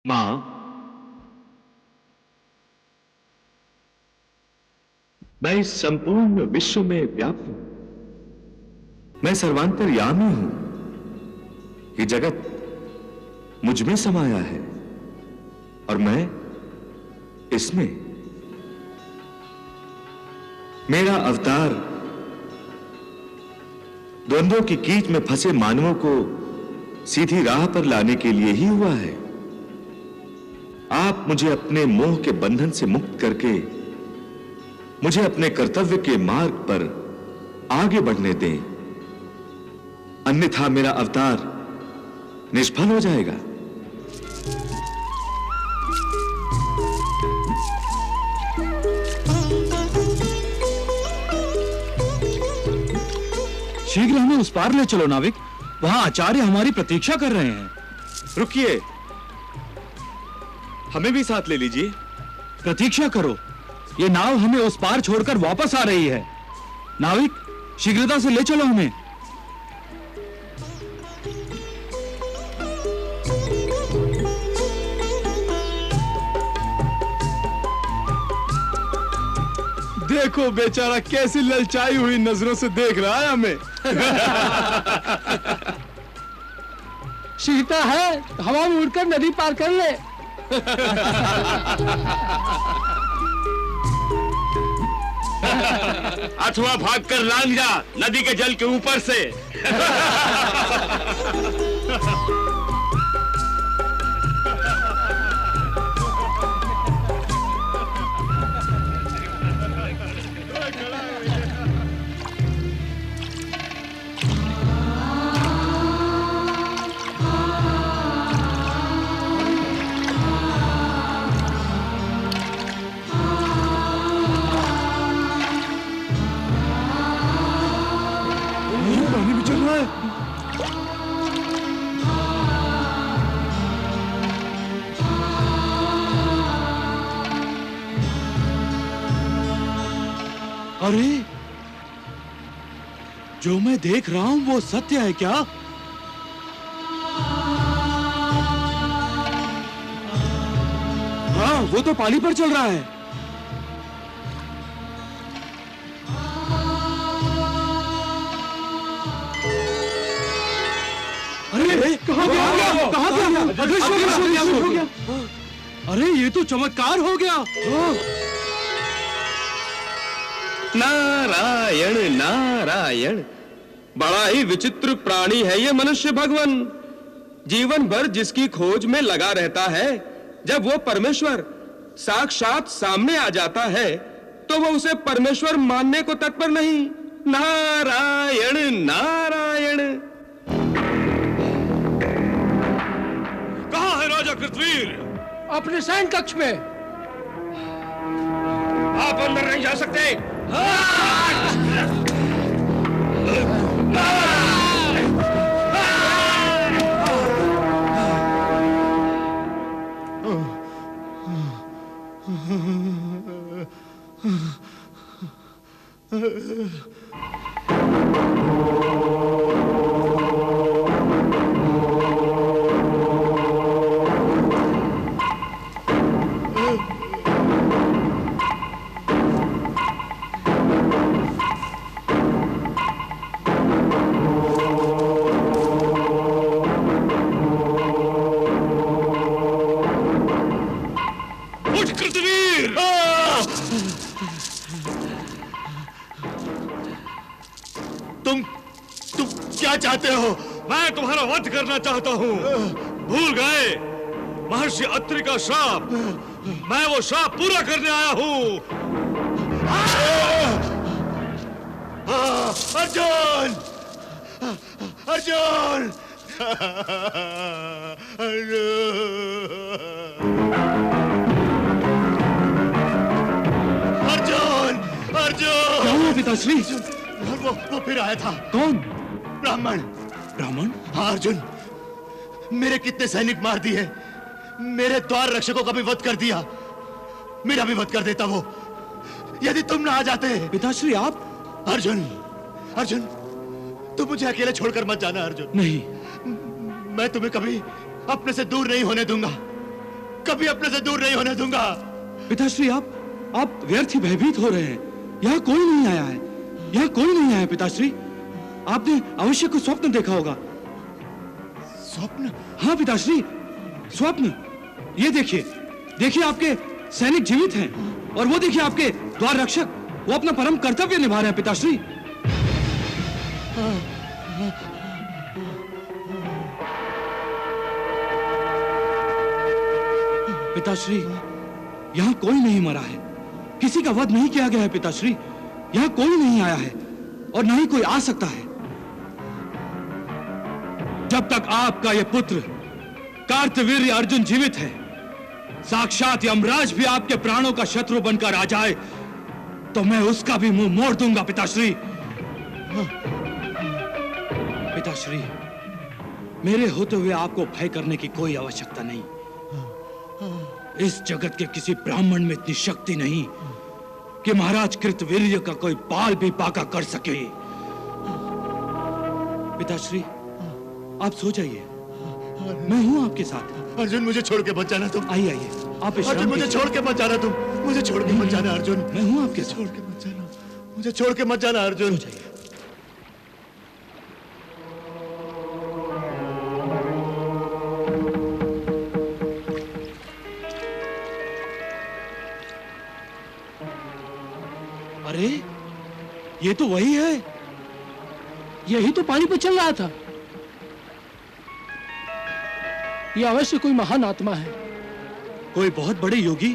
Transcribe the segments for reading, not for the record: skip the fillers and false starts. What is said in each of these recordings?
मां, मैं इस संपूर्ण विश्व में व्याप्त हूं। मैं सर्वांतर्यामी हूं। ये जगत मुझ में समाया है और मैं इसमें। मेरा अवतार द्वंद्वों की कीच में फंसे मानवों को सीधी राह पर लाने के लिए ही हुआ है। आप मुझे अपने मोह के बंधन से मुक्त करके मुझे अपने कर्तव्य के मार्ग पर आगे बढ़ने दें, अन्यथा मेरा अवतार निष्फल हो जाएगा। शीघ्र हमें उस पार ले चलो नाविक, वहां आचार्य हमारी प्रतीक्षा कर रहे हैं। रुकिए, हमें भी साथ ले लीजिए। प्रतीक्षा करो, ये नाव हमें उस पार छोड़कर वापस आ रही है। नाविक, शीघ्रता से ले चलो हमें। देखो बेचारा कैसी ललचाई हुई नजरों से देख रहा है हमें। सीता है, हवा में उड़कर नदी पार कर ले। अथवा भागकर लांग जा नदी के जल के ऊपर से। पानी भी चल रहा है। अरे, जो मैं देख रहा हूं वो सत्य है क्या? हाँ, वो तो पानी पर चल रहा है। अरे, कहाँ गया? कहाँ गया? अदृश्य हो गया। अरे, ये तो चमत्कार हो गया। नारायण नारायण, बड़ा ही विचित्र प्राणी है ये मनुष्य भगवान। जीवन भर जिसकी खोज में लगा रहता है, जब वो परमेश्वर साक्षात सामने आ जाता है तो वो उसे परमेश्वर मानने को तत्पर नहीं। नारायण नारायण। कहां है राजा कृतवीर? अपने शयन कक्ष में। आप अंदर नहीं जा सकते। उठ कृतवीर! तुम क्या चाहते हो? मैं तुम्हारा वध करना चाहता हूँ। भूल गए महर्षि अत्रि का श्राप? मैं वो श्राप पूरा करने आया हूँ। अर्जुन! अर्जुन! अर्जुन! अर्जुन! क्या हुआ पिताश्री? वो फिर आया था। कौन? ब्राह्मण। ब्राह्मण? हाँ अर्जुन, मेरे कितने सैनिक मार दिए, मेरे द्वार रक्षकों का भी वध कर दिया, मेरा भी वध कर देता वो, यदि तुम ना आ जाते। पिताश्री आप? अर्जुन, अर्जुन, तुम मुझे अकेले छोड़कर मत जाना अर्जुन। नहीं, मैं तुम्हें कभी अपने से दूर नहीं होने दूंगा। कभी अपने से दूर नहीं होने दूंगा। पिताश्री, आप व्यर्थ ही भयभीत हो रहे हैं। यहाँ कोई नहीं आया है, यहाँ कोई नहीं आया है पिताश्री। आपने अवश्य कुछ स्वप्न देखा होगा। स्वप्न? हाँ पिताश्री, स्वप्न। ये देखिए, देखिए आपके सैनिक जीवित हैं, और वो देखिए आपके द्वार रक्षक, वो अपना परम कर्तव्य निभा रहे हैं पिताश्री। पिताश्री, यहाँ कोई नहीं मरा है, किसी का वध नहीं किया गया है पिताश्री। यहाँ कोई नहीं आया है और न ही कोई आ सकता है। जब तक आपका यह पुत्र कार्तवीर्य अर्जुन जीवित है, साक्षात यमराज भी आपके प्राणों का शत्रु बनकर आ जाए तो मैं उसका भी मुंह मोड़ दूंगा पिताश्री। पिताश्री, मेरे होते हुए आपको भय करने की कोई आवश्यकता नहीं। इस जगत के किसी ब्राह्मण में इतनी शक्ति नहीं कि महाराज कृतवीर्य का कोई बाल भी बाका कर सके। पिताश्री, आप सो जाइए, मैं हूं आपके साथ। अर्जुन, मुझे छोड़ के मत जाना तुम। आइए आइए, आप विश्राम अर्जुन, मुझे कीजिए। छोड़ के मत जाना तुम। मुझे छोड़ के मत जाना अर्जुन। मैं हूं आपके साथ। छोड़ के मत जाना, मुझे छोड़ के मत जाना अर्जुन। सो जाइए। अरे, ये तो वही है। यही तो पानी पे चल रहा था। यह अवश्य कोई महान आत्मा है। कोई बहुत बड़े योगी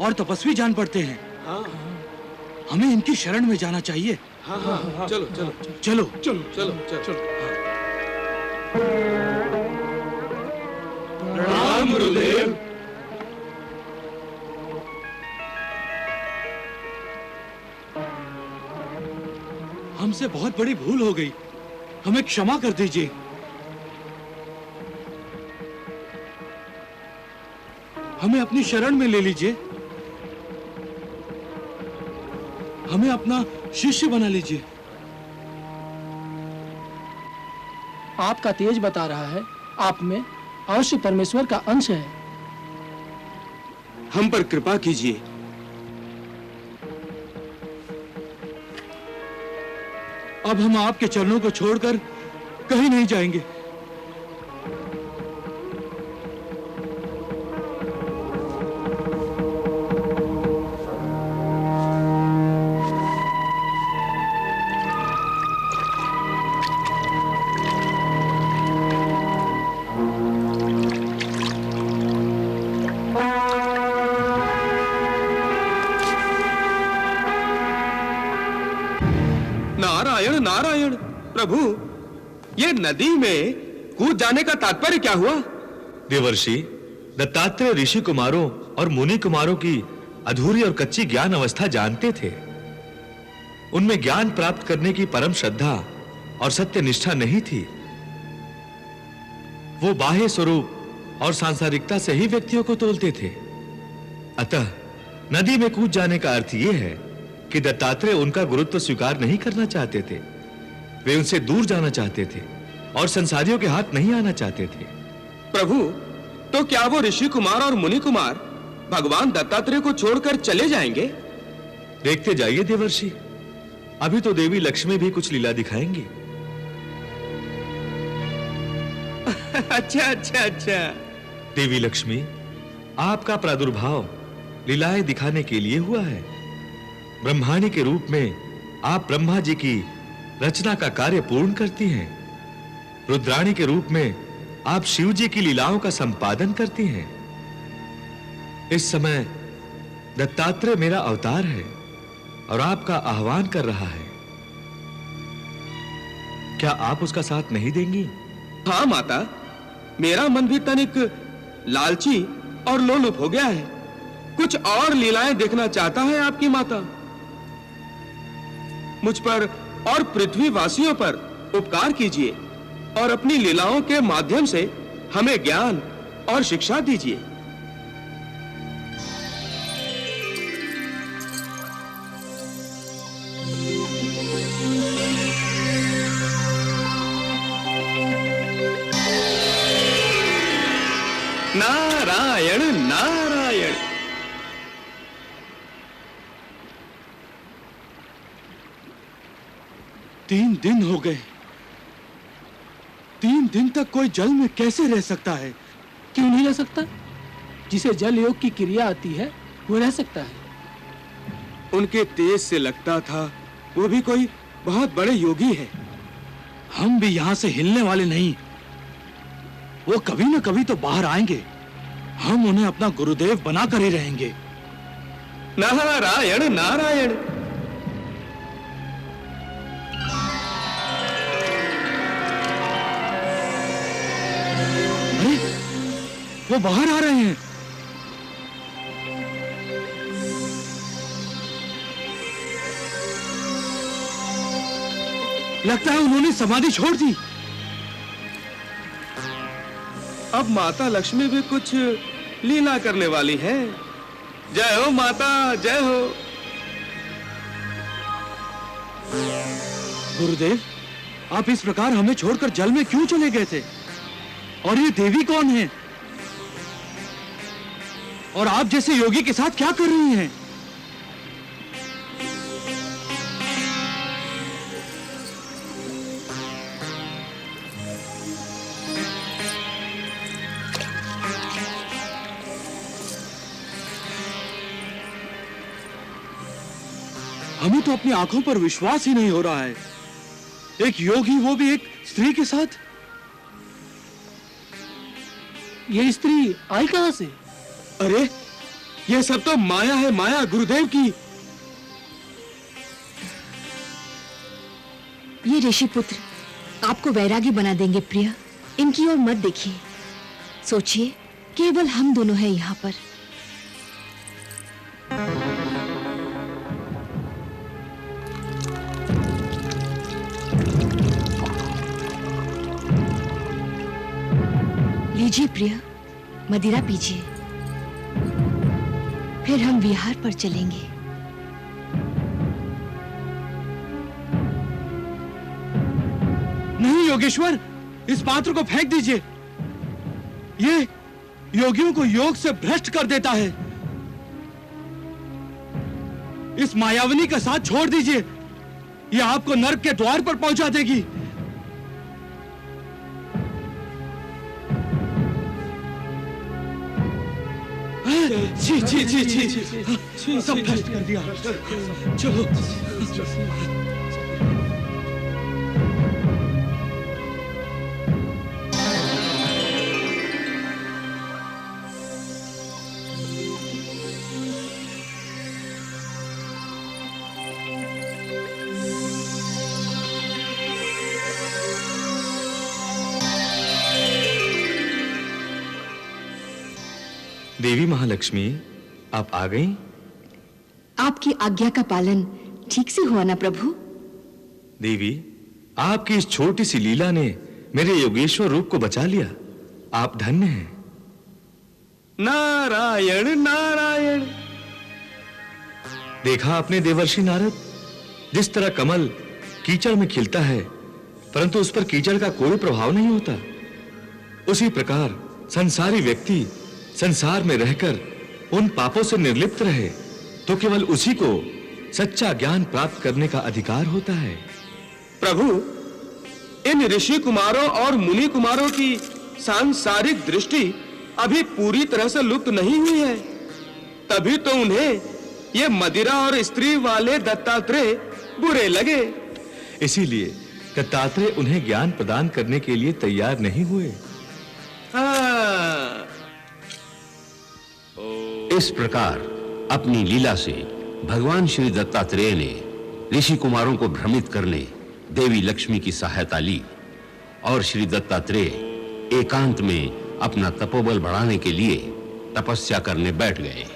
और तपस्वी जान पड़ते हैं। हमें इनकी शरण में जाना चाहिए। चलो चलो चलो चलो चलो चलो। प्रणाम गुरुदेव। हमसे बहुत बड़ी भूल हो गई, हमें क्षमा कर दीजिए। हमें अपनी शरण में ले लीजिए, हमें अपना शिष्य बना लीजिए। आपका तेज बता रहा है आप में अवश्य परमेश्वर का अंश है। हम पर कृपा कीजिए। अब हम आपके चरणों को छोड़कर कहीं नहीं जाएंगे। नारायण नारायण। प्रभु, ये नदी में कूद जाने का तात्पर्य क्या हुआ? देवर्षि, दत्तात्रेय ऋषि कुमारों और मुनि कुमारों की अधूरी और कच्ची ज्ञान अवस्था जानते थे। उनमें ज्ञान प्राप्त करने की परम श्रद्धा और सत्य निष्ठा नहीं थी। वो बाह्य स्वरूप और सांसारिकता से ही व्यक्तियों को तोलते थे। अतः नदी में कूद जाने का अर्थ यह है कि दत्तात्रेय उनका गुरुत्व स्वीकार नहीं करना चाहते थे। वे उनसे दूर जाना चाहते थे और संसारियों के हाथ नहीं आना चाहते थे। प्रभु, तो क्या वो ऋषि कुमार और मुनि कुमार भगवान दत्तात्रेय को छोड़कर चले जाएंगे? देखते जाइए देवर्षि, अभी तो देवी लक्ष्मी भी कुछ लीला दिखाएंगी। अच्छा अच्छा अच्छा। देवी लक्ष्मी, आपका प्रादुर्भाव लीलाएं दिखाने के लिए हुआ है। ब्रह्माणी के रूप में आप ब्रह्मा जी की रचना का कार्य पूर्ण करती हैं। रुद्राणी के रूप में आप शिव जी की लीलाओं का संपादन करती हैं। इस समय दत्तात्रेय मेरा अवतार है और आपका आह्वान कर रहा है। क्या आप उसका साथ नहीं देंगी? हाँ माता, मेरा मन भी तनिक लालची और लोलुप हो गया है। कुछ और लीलाएं देखना चाहता है आपकी माता। मुझ पर और पृथ्वी वासियों पर उपकार कीजिए और अपनी लीलाओं के माध्यम से हमें ज्ञान और शिक्षा दीजिए। नारायण 3 दिन हो गए। 3 दिन तक कोई जल में कैसे रह सकता है? क्यों नहीं रह सकता? जिसे जल योग की क्रिया आती है वो रह सकता है। उनके तेज से लगता था वो भी कोई बहुत बड़े योगी है। हम भी यहाँ से हिलने वाले नहीं। वो कभी न कभी तो बाहर आएंगे। हम उन्हें अपना गुरुदेव बनाकर ही रहेंगे। नारायण नारायण। अरे वो बाहर आ रहे हैं। लगता है उन्होंने समाधि छोड़ दी। अब माता लक्ष्मी भी कुछ लीला करने वाली है। जय हो माता, जय हो। गुरुदेव, आप इस प्रकार हमें छोड़कर जल में क्यों चले गए थे? और ये देवी कौन है? और आप जैसे योगी के साथ क्या कर रही हैं? हमें तो अपनी आंखों पर विश्वास ही नहीं हो रहा है। एक योगी, वो भी एक स्त्री के साथ। ये स्त्री आई कहां से? अरे ये सब तो माया है, माया गुरुदेव की। ये ऋषि पुत्र आपको वैरागी बना देंगे प्रिया। इनकी ओर मत देखिए। सोचिए, केवल हम दोनों हैं यहाँ पर। लीजिए प्रिया, मदिरा पीजिए। फिर हम विहार पर चलेंगे। नहीं योगेश्वर, इस पात्र को फेंक दीजिए। ये योगियों को योग से भ्रष्ट कर देता है। इस मायावनी का साथ छोड़ दीजिए। ये आपको नर्क के द्वार पर पहुंचा देगी। छी छी छी छी, सब भ्रष्ट कर दिया। चलो देवी महालक्ष्मी, आप आ गई? आपकी आज्ञा का पालन ठीक से हुआ ना प्रभु? देवी, आपकी इस छोटी सी लीला ने मेरे योगेश्वर रूप को बचा लिया। आप धन्य हैं। नारायण नारायण। देखा आपने देवर्षि नारद, जिस तरह कमल कीचड़ में खिलता है परंतु उस पर कीचड़ का कोई प्रभाव नहीं होता, उसी प्रकार संसारी व्यक्ति संसार में रहकर उन पापों से निर्लिप्त रहे तो केवल उसी को सच्चा ज्ञान प्राप्त करने का अधिकार होता है। प्रभु, इन ऋषि कुमारों और मुनि कुमारों की सांसारिक दृष्टि अभी पूरी तरह से लुप्त नहीं हुई है, तभी तो उन्हें ये मदिरा और स्त्री वाले दत्तात्रेय बुरे लगे। इसीलिए दत्तात्रेय उन्हें ज्ञान प्रदान करने के लिए तैयार नहीं हुए। हाँ। इस प्रकार अपनी लीला से भगवान श्री दत्तात्रेय ने ऋषि कुमारों को भ्रमित करने देवी लक्ष्मी की सहायता ली और श्री दत्तात्रेय एकांत में अपना तपोबल बढ़ाने के लिए तपस्या करने बैठ गए।